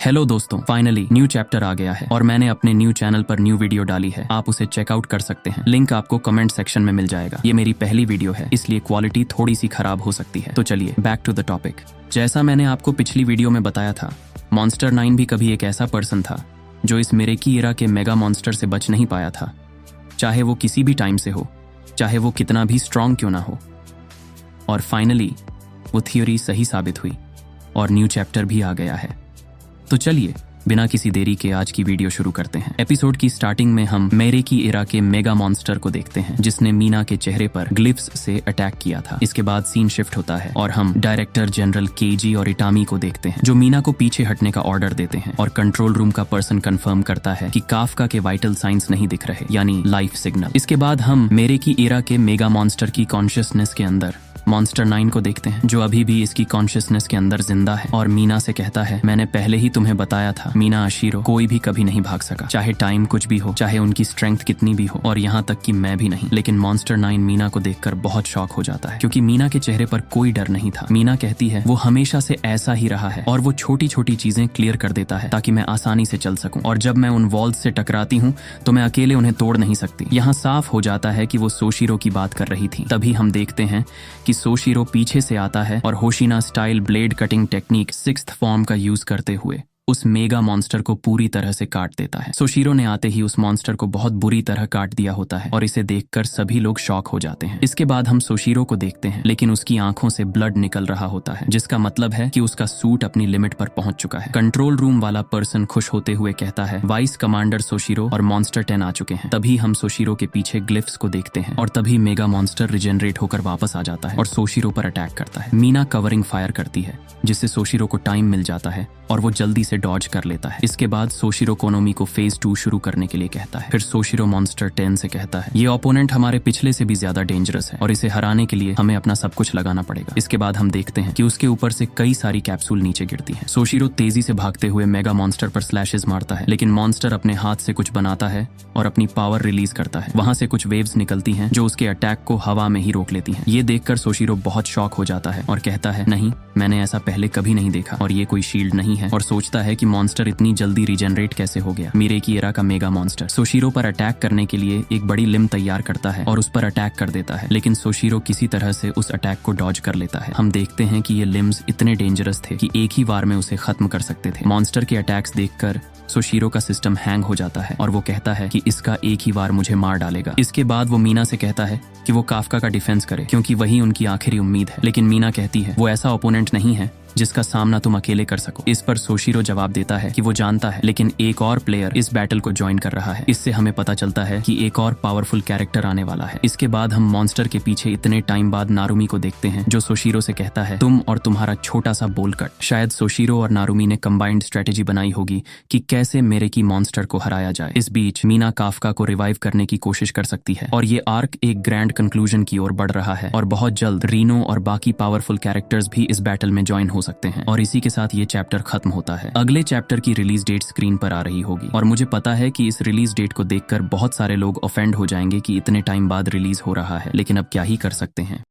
Hello दोस्तों, finally new chapter आ गया है और मैंने अपने न्यू चैनल पर न्यू वीडियो डाली है। आप उसे चेकआउट कर सकते हैं, लिंक आपको कमेंट सेक्शन में मिल जाएगा। ये मेरी पहली वीडियो है, इसलिए क्वालिटी थोड़ी सी खराब हो सकती है। तो चलिए बैक टू द टॉपिक। जैसा मैंने आपको पिछली वीडियो में बताया था, मॉन्स्टर 9 भी कभी एक ऐसा पर्सन था जो इस मिरेकी एरा के मेगा मॉन्स्टर से बच नहीं पाया था, चाहे वो किसी भी टाइम से हो, चाहे वो कितना भी स्ट्रांग क्यों ना हो। और फाइनली वो थ्योरी सही साबित हुई और न्यू चैप्टर भी आ गया है। तो चलिए बिना किसी देरी के आज की वीडियो शुरू करते हैं। एपिसोड की स्टार्टिंग में हम मिरेकी एरा के मेगा मॉन्स्टर को देखते हैं जिसने मीना के चेहरे पर ग्लिफ्स से अटैक किया था। इसके बाद सीन शिफ्ट होता है और हम डायरेक्टर जनरल केजी और इटामी को देखते हैं जो मीना को पीछे हटने का ऑर्डर देते हैं और कंट्रोल रूम का पर्सन कंफर्म करता है कि काफका के वाइटल साइंस नहीं दिख रहे, यानी लाइफ सिग्नल। इसके बाद हम मिरेकी एरा के मेगा मॉन्स्टर की कॉन्शियसनेस के अंदर मॉन्स्टर 9 को देखते हैं जो अभी भी इसकी कॉन्शियसनेस के अंदर जिंदा है और मीना से कहता है, मैंने पहले ही तुम्हें बताया था मीना अशीरो, कोई भी कभी नहीं भाग सका, चाहे टाइम कुछ भी हो, चाहे उनकी स्ट्रेंथ कितनी भी हो, और यहाँ तक कि मैं भी नहीं। लेकिन मॉन्स्टर 9 मीना को देखकर बहुत शॉक हो जाता है क्योंकि मीना के चेहरे पर कोई डर नहीं था। मीना कहती है वो हमेशा से ऐसा ही रहा है और वो छोटी छोटी चीजें क्लियर कर देता है ताकि मैं आसानी से चल सकूं, और जब मैं उन वॉल्स से टकराती हूँ तो मैं अकेले उन्हें तोड़ नहीं सकती। यहाँ साफ हो जाता है कि वो सोशिरो की बात कर रही थी। तभी हम देखते हैं कि सोशिरो पीछे से आता है और होशिना style blade cutting technique 6th form का यूज करते हुए उस मेगा मॉन्स्टर को पूरी तरह से काट देता है। सोशिरो ने आते ही उस मॉन्स्टर को बहुत बुरी तरह काट दिया होता है और इसे देखकर सभी लोग शॉक हो जाते हैं। इसके बाद हम सोशिरो को देखते हैं लेकिन उसकी आंखों से ब्लड निकल रहा होता है, जिसका मतलब है कि उसका सूट अपनी लिमिट पर पहुंच चुका है। कंट्रोल रूम वाला पर्सन खुश होते हुए कहता है, वाइस कमांडर सोशिरो और मॉन्स्टर 10 आ चुके हैं। तभी हम सोशिरो के पीछे ग्लिफ्स को देखते हैं और तभी मेगा मॉन्स्टर रिजेनरेट होकर वापस आ जाता है और सोशिरो पर अटैक करता है। मीना कवरिंग फायर करती है जिससे सोशिरो को टाइम मिल जाता है और वो जल्दी से डॉज कर लेता है। इसके बाद सोशिरो कोनोमी को फेज 2 शुरू करने के लिए कहता है। फिर सोशिरो मॉन्स्टर 10 से कहता है, ये ओपोनेंट हमारे पिछले से भी ज्यादा डेंजरस है और इसे हराने के लिए हमें अपना सब कुछ लगाना पड़ेगा। इसके बाद हम देखते हैं कि उसके ऊपर से कई सारी कैप्सूल नीचे गिरती हैं। सोशिरो तेजी से भागते हुए मेगा मॉन्स्टर पर स्लैशेस मारता है लेकिन मॉन्स्टर अपने हाथ से कुछ बनाता है और अपनी पावर रिलीज करता है। वहां से कुछ वेव्स निकलती हैं जो उसके अटैक को हवा में ही रोक लेती हैं। ये देखकर सोशिरो बहुत शॉक हो जाता है और कहता है, नहीं, मैंने ऐसा पहले कभी नहीं देखा और ये कोई शील्ड नहीं है, और सोचता है कि मॉन्स्टर इतनी जल्दी रिजेनरेट कैसे हो गया। मिरेकी एरा का मेगा मॉन्स्टर सोशिरो पर अटैक करने के लिए एक बड़ी लिम्ब तैयार करता है और उस पर अटैक कर देता है, लेकिन सोशिरो किसी तरह से उस अटैक को डॉज कर लेता है। हम देखते हैं कि ये लिम्ब्स इतने डेंजरस थे कि एक ही बार में उसे खत्म कर सकते थे। मॉन्स्टर के अटैक्स देखकर सोशिरो का सिस्टम हैंग हो जाता है और वो कहता है कि इसका एक ही बार मुझे मार डालेगा। इसके बाद वो मीना से कहता है कि वो काफका का डिफेंस करे क्योंकि वही उनकी आखिरी उम्मीद है। लेकिन मीना कहती है वो ऐसा ओपोनेंट नहीं है जिसका सामना तुम अकेले कर सको। इस पर सोशिरो जवाब देता है कि वो जानता है, लेकिन एक और प्लेयर इस बैटल को ज्वाइन कर रहा है। इससे हमें पता चलता है कि एक और पावरफुल कैरेक्टर आने वाला है। इसके बाद हम मॉन्स्टर के पीछे इतने टाइम बाद नारुमी को देखते हैं जो सोशिरो से कहता है, तुम और तुम्हारा छोटा सा बोल कट। शायद सोशिरो और नारुमी ने कंबाइंड स्ट्रेटेजी बनाई होगी कि कैसे मिरेकी मॉन्स्टर को हराया जाए। इस बीच मीना काफका को रिवाइव करने की कोशिश कर सकती है और ये आर्क एक ग्रैंड कंक्लूजन की ओर बढ़ रहा है और बहुत जल्द रीनो और बाकी पावरफुल कैरेक्टर्स भी इस बैटल में ज्वाइन हो सकते हैं। और इसी के साथ ये चैप्टर खत्म होता है। अगले चैप्टर की रिलीज डेट स्क्रीन पर आ रही होगी और मुझे पता है कि इस रिलीज डेट को देखकर बहुत सारे लोग ऑफेंड हो जाएंगे कि इतने टाइम बाद रिलीज हो रहा है, लेकिन अब क्या ही कर सकते हैं।